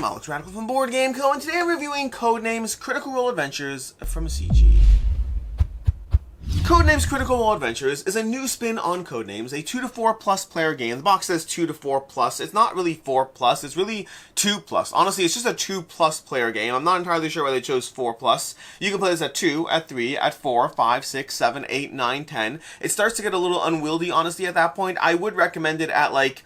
I'm Alex Radical from Board Game Co, and today I'm reviewing Codenames Critical Role Adventures from CG. Codenames Critical Role Adventures is a new spin on Codenames, a 2 to 4 plus player game. The box says 2 to 4 plus. It's not really 4 plus, it's really 2 plus. Honestly, it's just a 2 plus player game. I'm not entirely sure why they chose 4 plus. You can play this at 2, at 3, at 4, 5, 6, 7, 8, 9, 10. It starts to get a little unwieldy, honestly, at that point. I would recommend it at, like,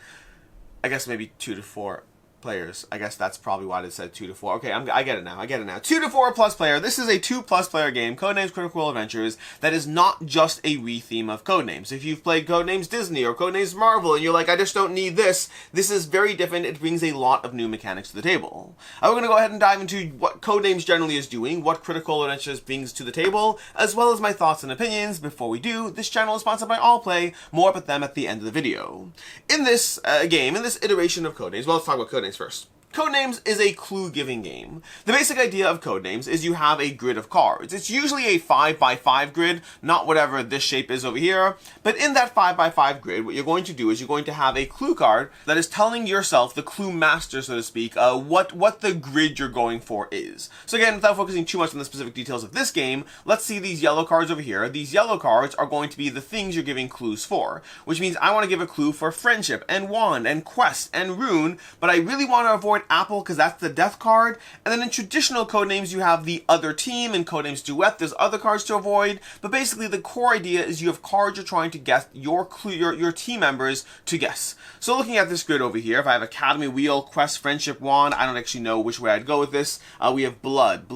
I guess maybe 2 to 4 players. I guess that's probably why they said 2 to 4. Okay, I get it now. 2 to 4 plus player. This is a 2 plus player game, Codenames Critical Role Adventures, that is not just a retheme of Codenames. If you've played Codenames Disney or Codenames Marvel and you're like, I just don't need this, this is very different. It brings a lot of new mechanics to the table. We're going to go ahead and dive into what Codenames generally is doing, what Critical Role Adventures brings to the table, as well as my thoughts and opinions. Before we do, this channel is sponsored by Allplay. More about them at the end of the video. In this game, in this iteration of Codenames, well, let's talk about Codenames first. Codenames is a clue-giving game. The basic idea of Codenames is you have a grid of cards. It's usually a 5x5 grid, not whatever this shape is over here, but in that 5x5 grid, what you're going to do is you're going to have a clue card that is telling yourself, the clue master, so to speak, what the grid you're going for is. So again, without focusing too much on the specific details of this game, let's see these yellow cards over here. These yellow cards are going to be the things you're giving clues for, which means I want to give a clue for friendship, and wand, and quest, and rune, but I really want to avoid apple because that's the death card. And then in traditional Codenames you have the other team. In Codenames Duet there's other cards to avoid, but basically the core idea is you have cards you're trying to guess, your clue, your team members to guess. So looking at this grid over here, if I have Academy, Wheel, Quest, Friendship, Wand, I don't actually know which way I'd go with this. We have Blood,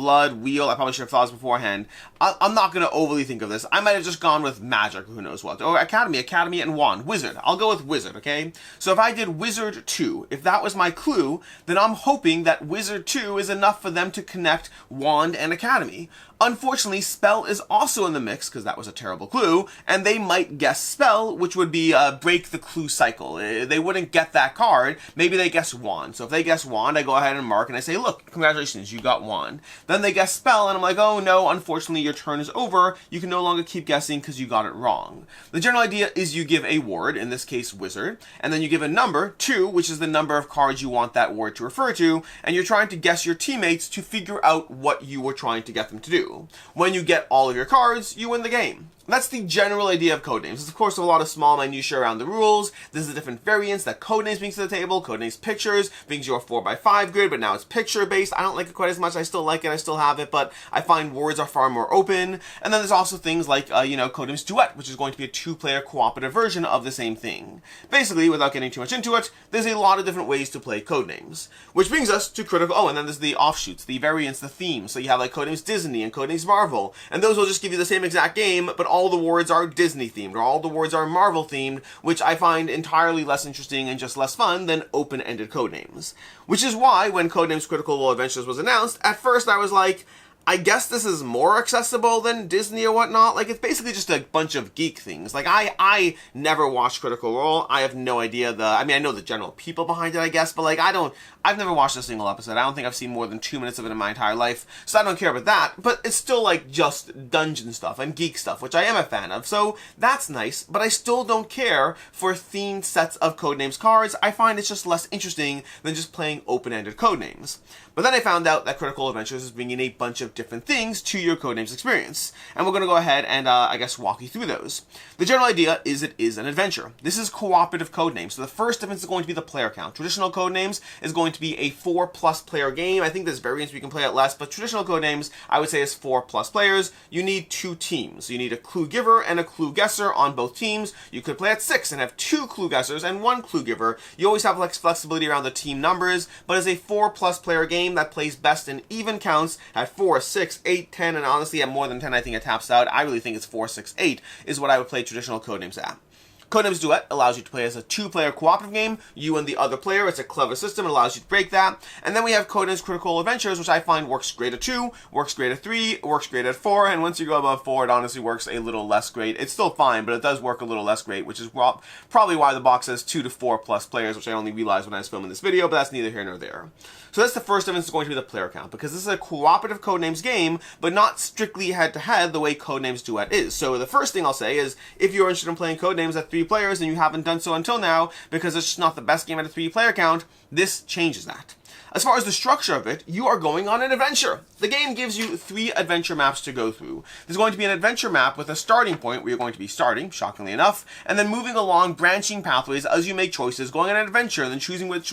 Wheel. I probably should have thought this beforehand. I'm not going to overly think of this. I might have just gone with Magic, who knows what. Or Academy and Wand. Wizard. I'll go with Wizard, okay? So if I did Wizard 2, if that was my clue, then I'm hoping that Wizard 2 is enough for them to connect Wand and Academy. Unfortunately, Spell is also in the mix, because that was a terrible clue, and they might guess Spell, which would be break the clue cycle. They wouldn't get that card. Maybe they guess Wand. So if they guess Wand, I go ahead and mark, and I say, look, congratulations, you got Wand. Then they guess Spell, and I'm like, oh no, unfortunately, your turn is over. You can no longer keep guessing because you got it wrong. The general idea is you give a word, in this case, Wizard, and then you give a number, 2, which is the number of cards you want that word to refer to, and you're trying to guess your teammates to figure out what you were trying to get them to do. When you get all of your cards, you win the game. That's the general idea of Codenames. There's of course a lot of small minutiae around the rules. This is the different variants that Codenames brings to the table. Codenames Pictures brings you a 4x5 grid, but now it's picture based. I don't like it quite as much. I still like it. I still have it, but I find words are far more open. And then there's also things like, Codenames Duet, which is going to be a 2-player cooperative version of the same thing. Basically, without getting too much into it, there's a lot of different ways to play Codenames. Which brings us to Critical... Oh, and then there's the offshoots, the variants, the themes. So you have like Codenames Disney and Codenames Marvel. And those will just give you the same exact game, but all the words are Disney themed, or all the words are Marvel themed, which I find entirely less interesting and just less fun than open-ended Codenames. Which is why, when Codenames Critical Role Adventures was announced, at first I was like, I guess this is more accessible than Disney or whatnot. Like, it's basically just a bunch of geek things. Like, I never watched Critical Role. I have no idea I know the general people behind it, I guess, but like, I've never watched a single episode. I don't think I've seen more than 2 minutes of it in my entire life, so I don't care about that. But it's still like just dungeon stuff and geek stuff, which I am a fan of, so that's nice, but I still don't care for themed sets of Codenames cards. I find it's just less interesting than just playing open-ended Codenames. But then I found out that Critical Adventures is bringing a bunch of different things to your Codenames experience, and we're going to go ahead and, I guess, walk you through those. The general idea is it is an adventure. This is cooperative Codenames, so the first difference is going to be the player count. Traditional Codenames is going to be a 4+ player game. I think there's variants we can play at less, but traditional Codenames, I would say, is 4+ players. You need 2 teams. You need a clue giver and a clue guesser on both teams. You could play at 6 and have 2 clue guessers and 1 clue giver. You always have flexibility around the team numbers, but as a 4+ player game that plays best in even counts at 4, 6, 8, 10, and honestly at more than 10 I think it taps out. I really think it's 4, 6, 8 is what I would play traditional Codenames at. Codenames Duet allows you to play as a 2-player cooperative game, you and the other player. It's a clever system, it allows you to break that. And then we have Codenames Critical Adventures, which I find works great at 2, works great at 3, works great at 4, and once you go above 4, it honestly works a little less great. It's still fine, but it does work a little less great, which is probably why the box says 2 to 4+ players, which I only realized when I was filming this video, but that's neither here nor there. So that's the first difference is going to be the player count, because this is a cooperative Codenames game, but not strictly head-to-head the way Codenames Duet is. So the first thing I'll say is, if you're interested in playing Codenames at 3 players and you haven't done so until now, because it's just not the best game at a 3-player count, this changes that. As far as the structure of it, you are going on an adventure. The game gives you 3 adventure maps to go through. There's going to be an adventure map with a starting point where you're going to be starting, shockingly enough, and then moving along branching pathways as you make choices, going on an adventure, and then choosing which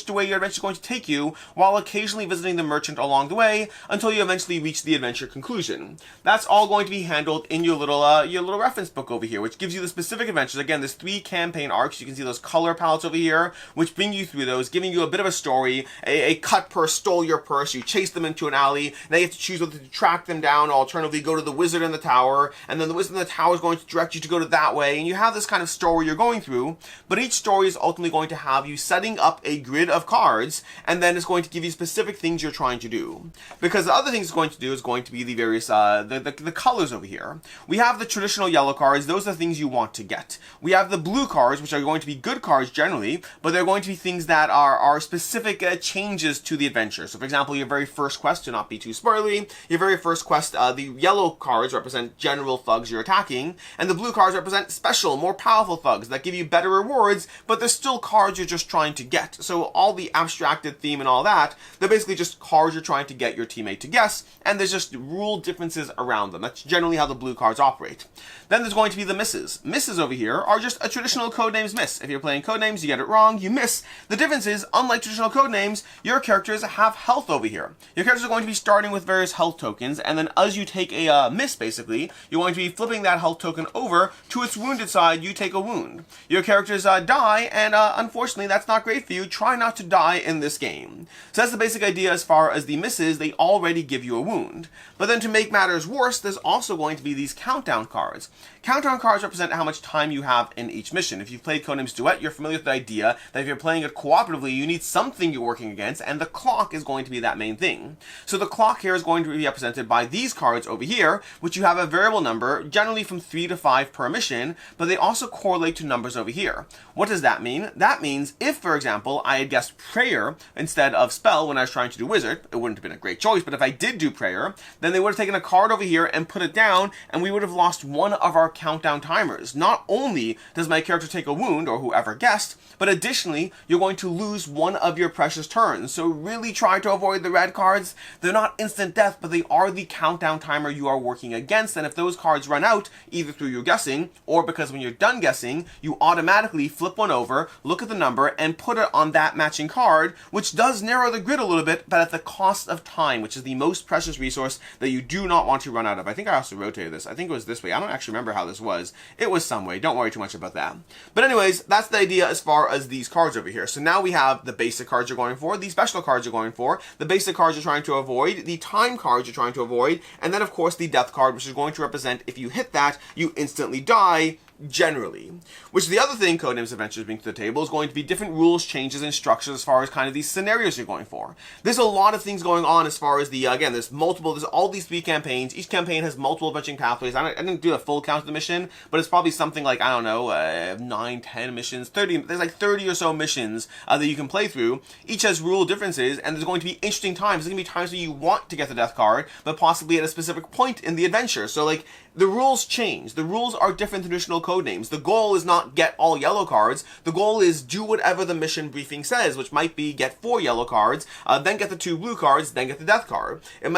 way your adventure is going to take you, while occasionally visiting the merchant along the way until you eventually reach the adventure conclusion. That's all going to be handled in your little reference book over here, which gives you the specific adventures. Again, there's 3 campaign arcs. You can see those color palettes over here, which bring you through those, giving you a bit of a story. A cut purse stole your purse. You chase them into an alley. Now you have to choose whether to track them down, or alternatively go to the wizard in the tower, and then the wizard in the tower is going to direct you to go to that way, and you have this kind of story you're going through, but each story is ultimately going to have you setting up a grid of cards, and then it's going to give you specific things you're trying to do. Because the other thing it's going to do is going to be the various, the colors over here. We have the traditional yellow cards. Those are things you want to get. We have the blue cards, which are going to be good cards generally, but they're going to be things that are specific changes to the adventure. So for example, your very first quest, to not be too spoilery, your very first quest, the yellow cards represent general thugs you're attacking, and the blue cards represent special, more powerful thugs that give you better rewards, but they're still cards you're just trying to get. So all the abstracted theme and all that, they're basically just cards you're trying to get your teammate to guess, and there's just rule differences around them. That's generally how the blue cards operate. Then there's going to be the misses. Misses over here are just a traditional Codenames miss. If you're playing Codenames, you get it wrong, you miss. The difference is, unlike traditional Codenames, your characters have health over here. Your characters are going to be starting with various health tokens, and then as you take a miss, basically, you're going to be flipping that health token over to its wounded side. You take a wound. Your characters die, and unfortunately, that's not great for you. Try not to die in this game. So that's the basic idea as far as the misses. They already give you a wound. But then to make matters worse, there's also going to be these countdown cards. Countdown cards represent how much time you have in each mission. If you've played Codenames Duet, you're familiar with the idea that if you're playing it cooperatively, you need something you're working against, and the clock is going to be that main thing. So the clock here is going to be represented by these cards over here, which you have a variable number, generally from 3 to 5 per mission, but they also correlate to numbers over here. What does that mean? That means if, for example, I had guessed prayer instead of spell when I was trying to do wizard, it wouldn't have been a great choice, but if I did do prayer, then they would have taken a card over here and put it down, and we would have lost one of our countdown timers. Not only does my character take a wound, or whoever guessed, but additionally, you're going to lose one of your precious turns. So really try to avoid the red cards. They're not instant death, but they are the countdown timer you are working against, and if those cards run out, either through your guessing, or because when you're done guessing, you automatically flip one over, look at the number, and put it on that matching card, which does narrow the grid a little bit, but at the cost of time, which is the most precious resource that you do not want to run out of. I think I also rotated this. I think it was this way. I don't actually remember how this was. It was some way. Don't worry too much about that. But anyways, that's the idea as far as these cards over here. So now we have the basic cards you're going for, the special cards you're going for, the basic cards you're trying to avoid, the time cards you're trying to avoid, and then of course the death card, which is going to represent if you hit that, you instantly die, generally. Which the other thing Codenames Adventures brings to the table is going to be different rules, changes, and structures as far as kind of these scenarios you're going for. There's a lot of things going on as far as the, again, there's all these 3 campaigns. Each campaign has multiple branching pathways. I didn't do a full count of the mission, but it's probably something like, I don't know, 9, 10 missions, 30, there's like 30 or so missions that you can play through. Each has rule differences, and there's going to be interesting times. There's going to be times where you want to get the death card, but possibly at a specific point in the adventure. So like, the rules change. The rules are different than traditional Codenames. The goal is not get all yellow cards. The goal is do whatever the mission briefing says, which might be get 4 yellow cards, then get the 2 blue cards, then get the death card. It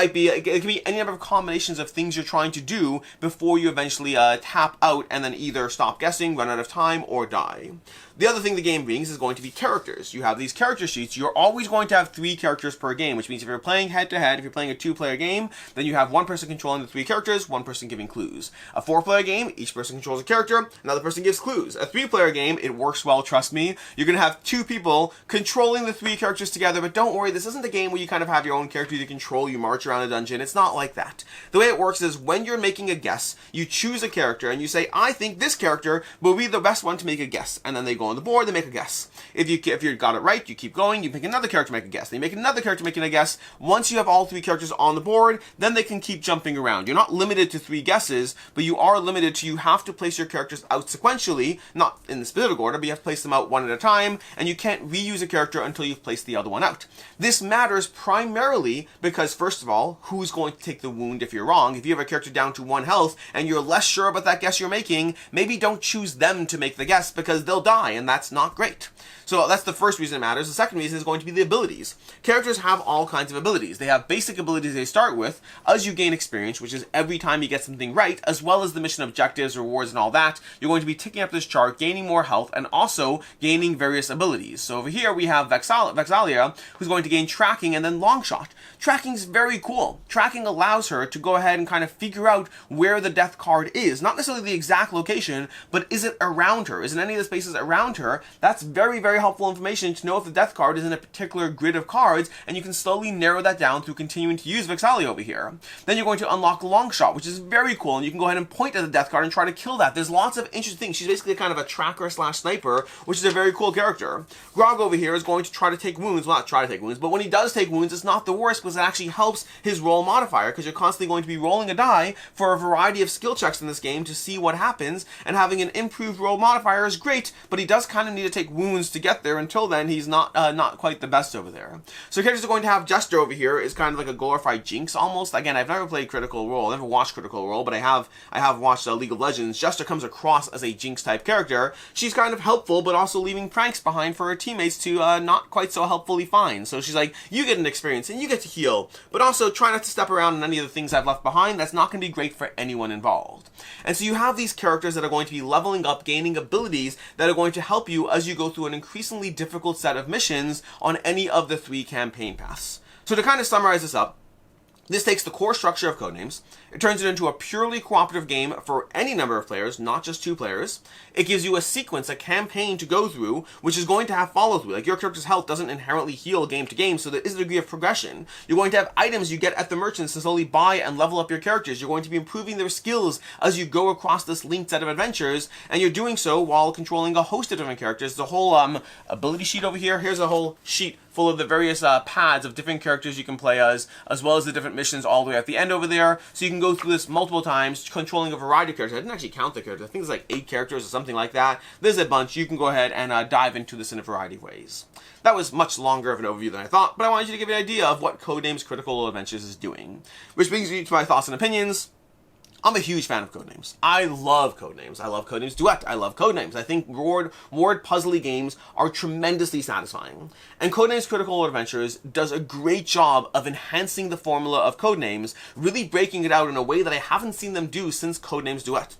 can be any number of combinations of things you're trying to do before you eventually tap out and then either stop guessing, run out of time, or die. The other thing the game brings is going to be characters. You have these character sheets. You're always going to have 3 characters per game, which means if you're playing head-to-head, if you're playing a 2-player game, then you have 1 person controlling the 3 characters, 1 person giving clues. A 4-player game, each person controls a character, another person gives clues. A 3-player game, it works well, trust me. You're going to have 2 people controlling the 3 characters together, but don't worry, this isn't a game where you kind of have your own character you control, you march around a dungeon. It's not like that. The way it works is when you're making a guess, you choose a character and you say, I think this character will be the best one to make a guess. And then they go on the board, they make a guess. If you got it right, you keep going, you pick another character to make a guess. They make another character making a guess. Once you have all 3 characters on the board, then they can keep jumping around. You're not limited to 3 guesses, but you are limited to, you have to place your character characters out sequentially, not in the specific order, but you have to place them out one at a time, and you can't reuse a character until you've placed the other one out. This matters primarily because, first of all, who's going to take the wound if you're wrong? If you have a character down to 1 health and you're less sure about that guess you're making, maybe don't choose them to make the guess because they'll die, and that's not great. So that's the first reason it matters. The second reason is going to be the abilities. Characters have all kinds of abilities. They have basic abilities they start with as you gain experience, which is every time you get something right, as well as the mission objectives, rewards, and all that. You're going to be ticking up this chart, gaining more health, and also gaining various abilities. So over here we have Exandria, who's going to gain tracking and then long shot. Tracking is very cool. Tracking allows her to go ahead and kind of figure out where the death card is. Not necessarily the exact location, but is it around her? Is in any of the spaces around her? That's very, very helpful information to know if the death card is in a particular grid of cards, and you can slowly narrow that down through continuing to use Vexalia over here. Then you're going to unlock long shot, which is very cool, and you can go ahead and point at the death card and try to kill that. There's lots of interesting things. She's basically kind of a tracker slash sniper, which is a very cool character. Grog over here is going to try to take wounds. Well, not try to take wounds, but when he does take wounds, it's not the worst because it actually helps his roll modifier, because you're constantly going to be rolling a die for a variety of skill checks in this game to see what happens, and having an improved roll modifier is great, but he does kind of need to take wounds to get there. Until then, he's not quite the best over there. So characters are going to have Jester over here is kind of like a glorified Jinx almost. Again, I've never played Critical Role, I've never watched Critical Role, but I have watched League of Legends. Jester comes across as a Jinx type character. She's kind of helpful, but also leaving pranks behind for her teammates to not quite so helpfully find. So she's like, you get an experience and you get to heal, but also try not to step around on any of the things I've left behind. That's not going to be great for anyone involved. And so you have these characters that are going to be leveling up, gaining abilities that are going to help you as you go through an increasingly difficult set of missions on any of the 3 campaign paths. So to kind of summarize this up, this takes the core structure of Codenames, it turns it into a purely cooperative game for any number of players, not just 2 players. It gives you a sequence, a campaign to go through, which is going to have follow-through. Like, your character's health doesn't inherently heal game to game, so there is a degree of progression. You're going to have items you get at the merchants to slowly buy and level up your characters. You're going to be improving their skills as you go across this linked set of adventures, and you're doing so while controlling a host of different characters. The whole ability sheet over here, here's a whole sheet full of the various pads of different characters you can play as well as the different missions all the way at the end over there. So you can go through this multiple times, controlling a variety of characters. I didn't actually count the characters. I think there's like 8 characters or something like that. There's a bunch. You can go ahead and dive into this in a variety of ways. That was much longer of an overview than I thought, but I wanted you to give you an idea of what Codenames Critical Adventures is doing. Which brings me to my thoughts and opinions. I'm a huge fan of Codenames. I love Codenames. I love Codenames Duet. I love Codenames. I think word puzzly games are tremendously satisfying. And Codenames Critical Adventures does a great job of enhancing the formula of Codenames, really breaking it out in a way that I haven't seen them do since Codenames Duet.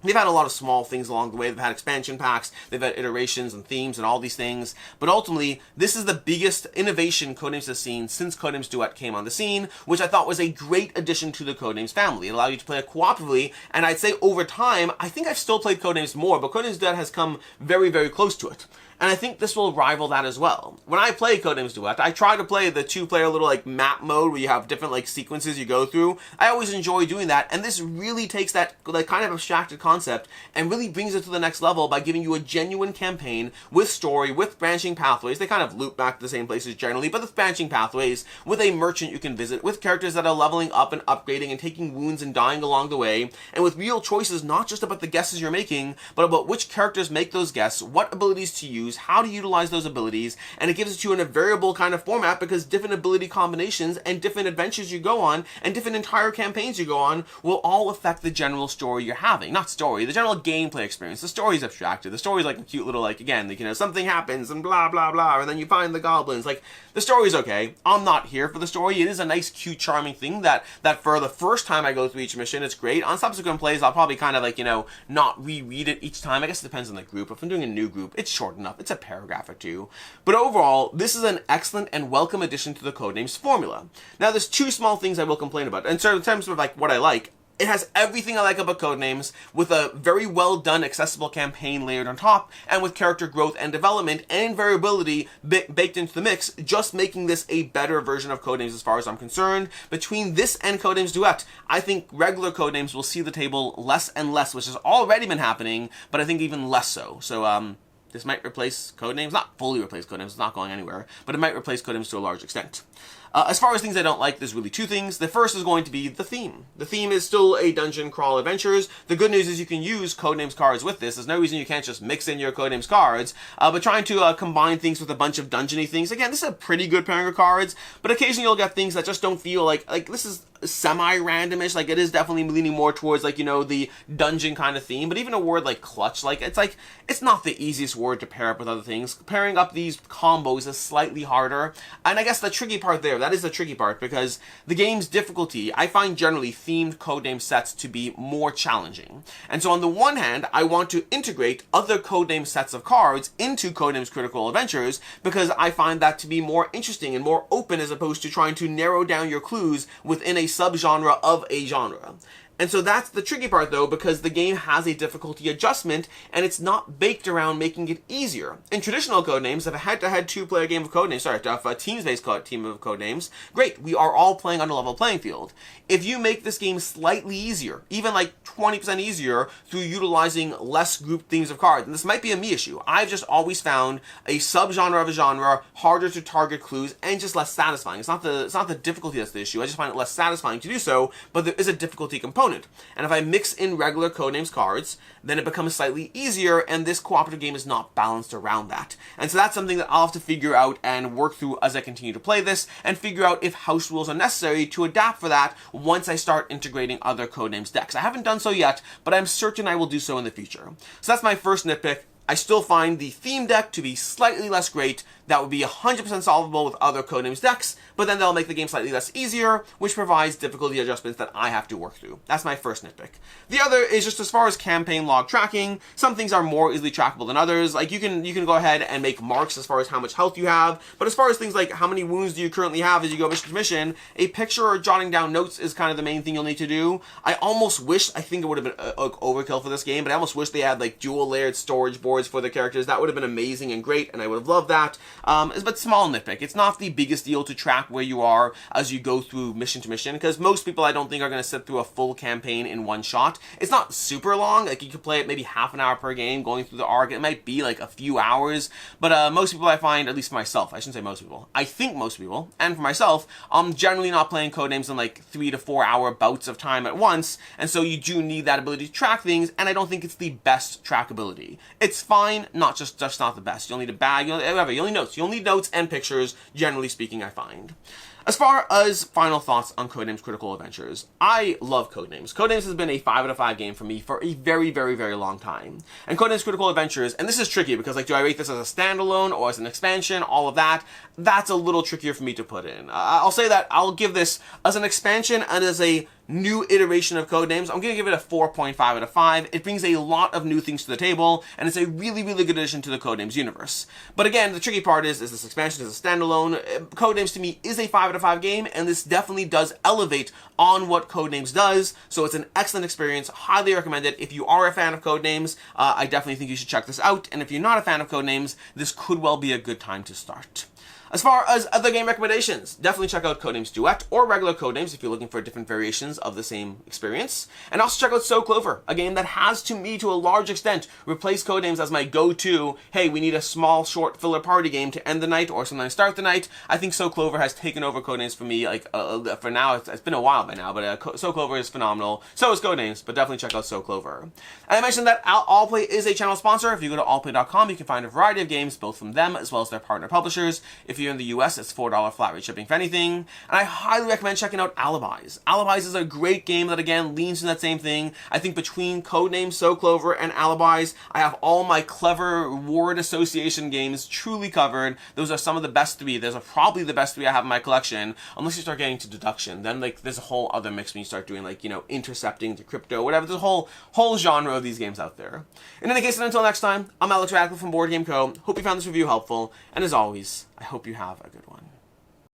They've had a lot of small things along the way. They've had expansion packs, they've had iterations and themes and all these things. But ultimately, this is the biggest innovation Codenames has seen since Codenames Duet came on the scene, which I thought was a great addition to the Codenames family. It allowed you to play it cooperatively, and I'd say over time, I think I've still played Codenames more, but Codenames Duet has come very, very close to it. And I think this will rival that as well. When I play Codenames Duet, I try to play the 2-player little like map mode where you have different like sequences you go through. I always enjoy doing that, and this really takes that like kind of abstracted concept and really brings it to the next level by giving you a genuine campaign with story, with branching pathways. They kind of loop back to the same places generally, but with branching pathways, with a merchant you can visit, with characters that are leveling up and upgrading and taking wounds and dying along the way, and with real choices not just about the guesses you're making, but about which characters make those guesses, what abilities to use, how to utilize those abilities, and it gives it to you in a variable kind of format because different ability combinations and different adventures you go on and different entire campaigns you go on will all affect the general story you're having. Not story, the general gameplay experience. The story's abstracted. The story's like a cute little like, again, like, you know, something happens and blah blah blah, and then you find the goblins. Like, the story's okay. I'm not here for the story. It is a nice, cute, charming thing that for the first time I go through each mission, it's great. On subsequent plays, I'll probably kind of like, you know, not reread it each time. I guess it depends on the group. If I'm doing a new group, it's short enough. It's a paragraph or 2. But overall, this is an excellent and welcome addition to the Codenames formula. Now, there's 2 small things I will complain about. And so in terms of like what I like, it has everything I like about Codenames, with a very well done, accessible campaign layered on top, and with character growth and development and variability baked into the mix, just making this a better version of Codenames as far as I'm concerned. Between this and Codenames Duet, I think regular Codenames will see the table less and less, which has already been happening, but I think even less so. So, this might replace Codenames, not fully replace Codenames, it's not going anywhere, but it might replace Codenames to a large extent. As far as things I don't like, there's really two things. The first is going to be the theme. The theme is still a dungeon crawl adventures. The good news is you can use Codenames cards with this. There's no reason you can't just mix in your Codenames cards. But trying to combine things with a bunch of dungeony things, again, this is a pretty good pairing of cards, but occasionally you'll get things that just don't feel like this is semi-randomish. Like, it is definitely leaning more towards, like, you know, the dungeon kind of theme. But even a word like clutch, it's not the easiest word to pair up with other things. Pairing up these combos is slightly harder. And I guess the tricky part there, that is the tricky part, because the game's difficulty, I find generally themed codename sets to be more challenging. And so on the one hand, I want to integrate other codename sets of cards into Codenames Critical Adventures, because I find that to be more interesting and more open, as opposed to trying to narrow down your clues within a subgenre of a genre. And so that's the tricky part, though, because the game has a difficulty adjustment, and it's not baked around making it easier. In traditional Codenames, if a head-to-head two-player game of Codenames, if a teams-based team of Codenames, great, we are all playing on a level playing field. If you make this game slightly easier, even like 20% easier, through utilizing less grouped themes of cards, and this might be a me issue, I've just always found a subgenre of a genre harder to target clues and just less satisfying. It's not the difficulty that's the issue. I just find it less satisfying to do so, but there is a difficulty component. And if I mix in regular Codenames cards, then it becomes slightly easier, and this cooperative game is not balanced around that. And so that's something that I'll have to figure out and work through as I continue to play this, and figure out if house rules are necessary to adapt for that once I start integrating other Codenames decks. I haven't done so yet, but I'm certain I will do so in the future. So that's my first nitpick. I still find the theme deck to be slightly less great. That would be 100% solvable with other Codenames decks, but then they'll make the game slightly less easier, which provides difficulty adjustments that I have to work through. That's my first nitpick. The other is just as far as campaign log tracking, some things are more easily trackable than others. Like, you can go ahead and make marks as far as how much health you have, but as far as things like how many wounds do you currently have as you go mission to mission, a picture or jotting down notes is kind of the main thing you'll need to do. I think it would have been overkill for this game, but I almost wish they had like dual layered storage boards for the characters. That would have been amazing and great, and I would have loved that. But small nitpick. It's not the biggest deal to track where you are as you go through mission to mission, because most people I don't think are going to sit through a full campaign in one shot. It's not super long. Like, you could play it maybe half an hour per game going through the arc. It might be like a few hours, but most people I find, at least for myself, I shouldn't say most people, I think most people, and for myself, I'm generally not playing Codenames in like 3 to 4 hour bouts of time at once, and so you do need that ability to track things, and I don't think it's the best trackability. It's fine, not just not the best. You'll need a bag, whatever. You'll need notes. You'll need notes and pictures, generally speaking, I find. As far as final thoughts on Codenames Critical Adventures, I love Codenames. Codenames has been a 5 out of 5 game for me for a very, very, very long time. And Codenames Critical Adventures, and this is tricky because, like, do I rate this as a standalone or as an expansion? All of that, that's a little trickier for me to put in. I'll say that I'll give this as an expansion and as a new iteration of Codenames. I'm going to give it a 4.5 out of 5. It brings a lot of new things to the table, and it's a really, really good addition to the Codenames universe. But again, the tricky part is this expansion is a standalone. Codenames to me is a 5 out of 5 game, and this definitely does elevate on what Codenames does, so it's an excellent experience. Highly recommend it. If you are a fan of Codenames, I definitely think you should check this out, and if you're not a fan of Codenames, this could well be a good time to start. As far as other game recommendations, definitely check out Codenames Duet or regular Codenames if you're looking for different variations of the same experience. And also check out So Clover, a game that has, to me, to a large extent, replaced Codenames as my go-to, hey, we need a small, short filler party game to end the night or sometimes start the night. I think So Clover has taken over Codenames for me, like, for now. It's been a while by now, but So Clover is phenomenal. So is Codenames, but definitely check out So Clover. And I mentioned that Allplay is a channel sponsor. If you go to allplay.com, you can find a variety of games, both from them as well as their partner publishers. If you're in the US, it's $4 flat rate shipping for anything. And I highly recommend checking out Alibis. Alibis is a great game that, again, leans in that same thing. I think between Codenames, So Clover, and Alibis, I have all my clever word association games truly covered. Those are some of the best 3. Those are probably the best 3 I have in my collection, unless you start getting to deduction. Then, like, there's a whole other mix when you start doing, like, you know, intercepting to crypto, whatever. There's a whole genre of these games out there. In any case, and until next time, I'm Alex Radcliffe from Board Game Co. Hope you found this review helpful, and as always, I hope you have a good one.